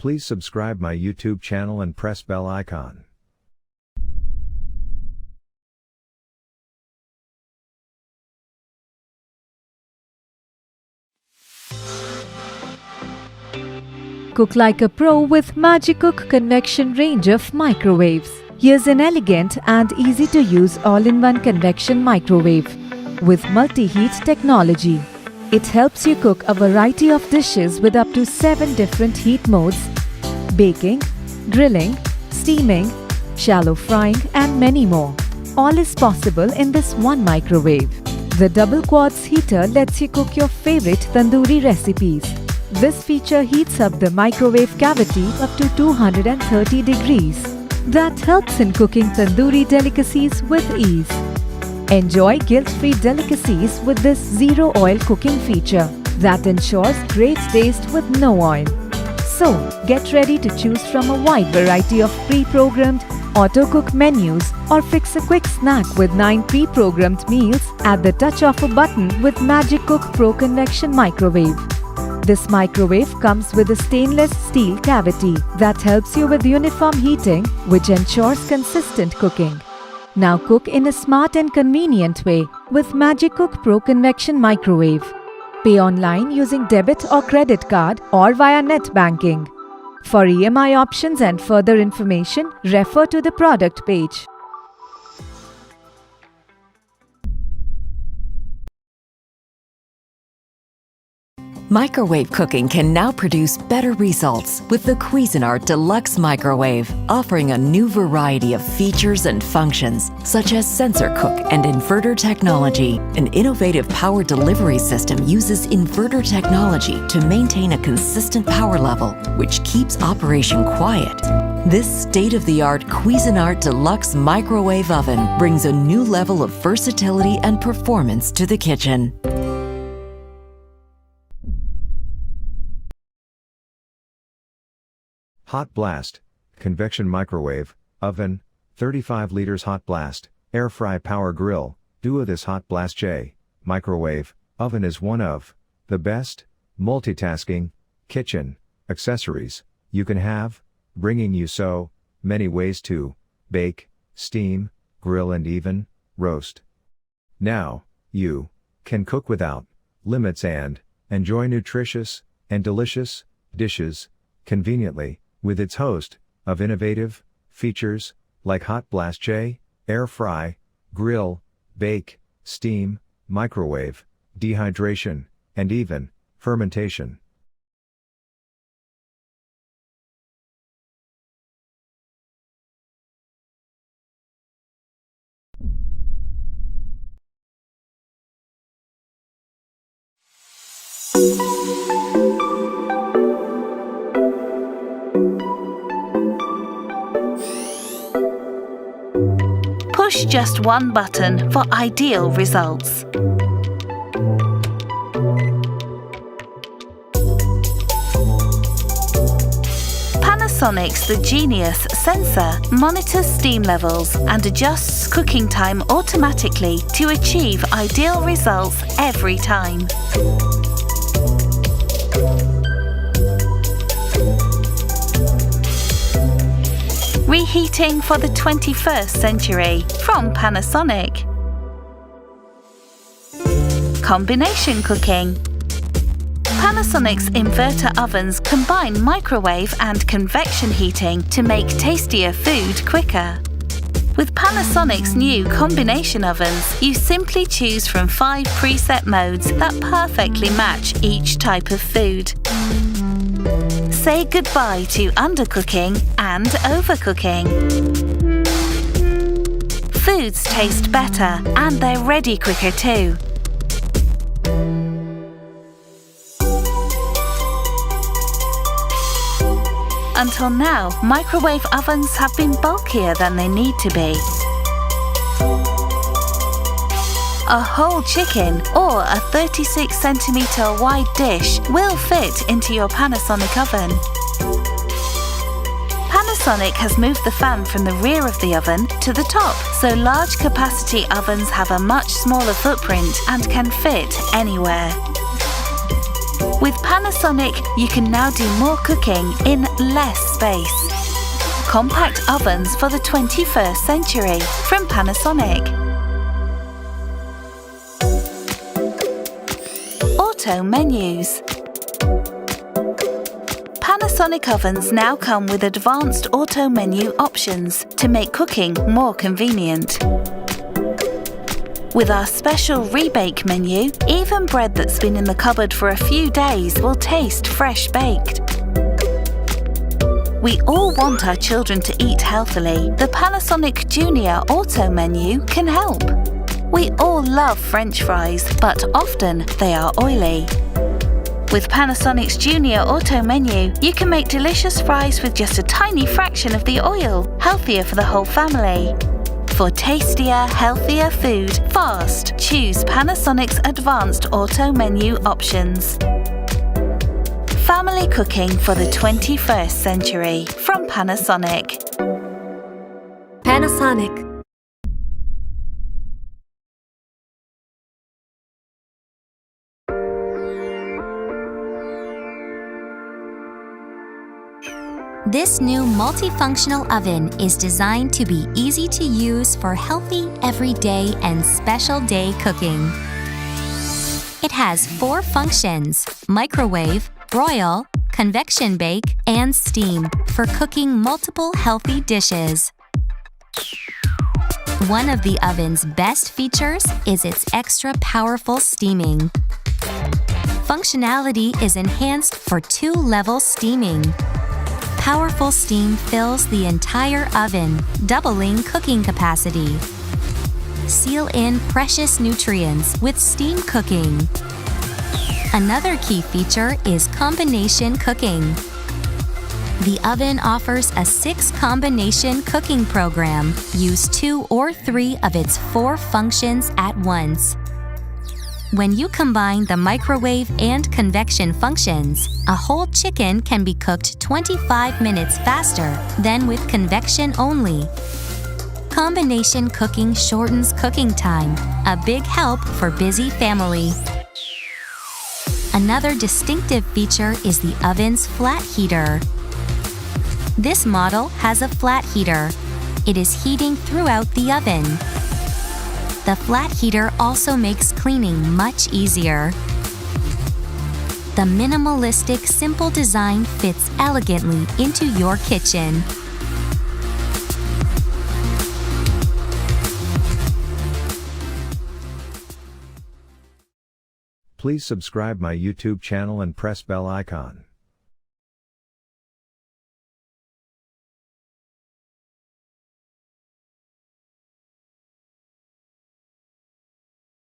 Please subscribe my YouTube channel and press bell icon. Cook like a pro with Magicook Convection range of microwaves. Here's an elegant and easy to use all-in-one convection microwave with multi-heat technology. It helps you cook a variety of dishes with up to 7 different heat modes: baking, grilling, steaming, shallow frying and many more. All is possible in this one microwave. The double quartz heater lets you cook your favorite tandoori recipes. This feature heats up the microwave cavity up to 230 degrees. That helps in cooking tandoori delicacies with ease. Enjoy guilt-free delicacies with this zero oil cooking feature that ensures great taste with no oil. So, get ready to choose from a wide variety of pre-programmed auto-cook menus or fix a quick snack with 9 pre-programmed meals at the touch of a button with Magicook Pro Convection Microwave. This microwave comes with a stainless steel cavity that helps you with uniform heating, which ensures consistent cooking. Now cook in a smart and convenient way with Magicook Pro Convection Microwave. Pay online using debit or credit card or via net banking. For EMI options and further information, refer to the product page. Microwave cooking can now produce better results with the Cuisinart Deluxe Microwave, offering a new variety of features and functions, such as sensor cook and inverter technology. An innovative power delivery system uses inverter technology to maintain a consistent power level, which keeps operation quiet. This state-of-the-art Cuisinart Deluxe Microwave Oven brings a new level of versatility and performance to the kitchen. Hot Blast, Convection Microwave, Oven, 35 liters Hot Blast, Air Fry Power Grill. Duo. This Hot Blast J microwave oven is one of the best multitasking kitchen accessories you can have, bringing you so many ways to bake, steam, grill and even roast. Now, you can cook without limits and enjoy nutritious and delicious dishes conveniently with its host of innovative features like Hot Blast J, Air Fry, Grill, Bake, Steam, Microwave, Dehydration, and even fermentation. Push just one button for ideal results. Panasonic's The Genius sensor monitors steam levels and adjusts cooking time automatically to achieve ideal results every time. Reheating for the 21st century from Panasonic. Combination cooking. Panasonic's inverter ovens combine microwave and convection heating to make tastier food quicker. With Panasonic's new combination ovens, you simply choose from 5 preset modes that perfectly match each type of food. Say goodbye to undercooking and overcooking. Foods taste better and they're ready quicker too. Until now, microwave ovens have been bulkier than they need to be. A whole chicken or a 36cm wide dish will fit into your Panasonic oven. Panasonic has moved the fan from the rear of the oven to the top, so large capacity ovens have a much smaller footprint and can fit anywhere. With Panasonic, you can now do more cooking in less space. Compact ovens for the 21st century from Panasonic. Auto menus. Panasonic ovens now come with advanced auto menu options to make cooking more convenient. With our special rebake menu, even bread that's been in the cupboard for a few days will taste fresh baked. We all want our children to eat healthily. The Panasonic Junior Auto menu can help. We all love French fries, but often they are oily. With Panasonic's Junior Auto menu, you can make delicious fries with just a tiny fraction of the oil, healthier for the whole family. For tastier, healthier food, fast, choose Panasonic's advanced auto menu options. Family cooking for the 21st century from Panasonic. Panasonic. This new multifunctional oven is designed to be easy to use for healthy, everyday, and special day cooking. It has 4 functions: microwave, broil, convection bake, and steam for cooking multiple healthy dishes. One of the oven's best features is its extra powerful steaming. Functionality is enhanced for 2-level steaming. Powerful steam fills the entire oven, doubling cooking capacity. Seal in precious nutrients with steam cooking. Another key feature is combination cooking. The oven offers a 6-combination cooking program. Use 2 or 3 of its 4 functions at once. When you combine the microwave and convection functions, a whole chicken can be cooked 25 minutes faster than with convection only. Combination cooking shortens cooking time, a big help for busy family. Another distinctive feature is the oven's flat heater. This model has a flat heater. It is heating throughout the oven. The flat heater also makes cleaning much easier. The minimalistic, simple design fits elegantly into your kitchen. Please subscribe my YouTube channel and press bell icon.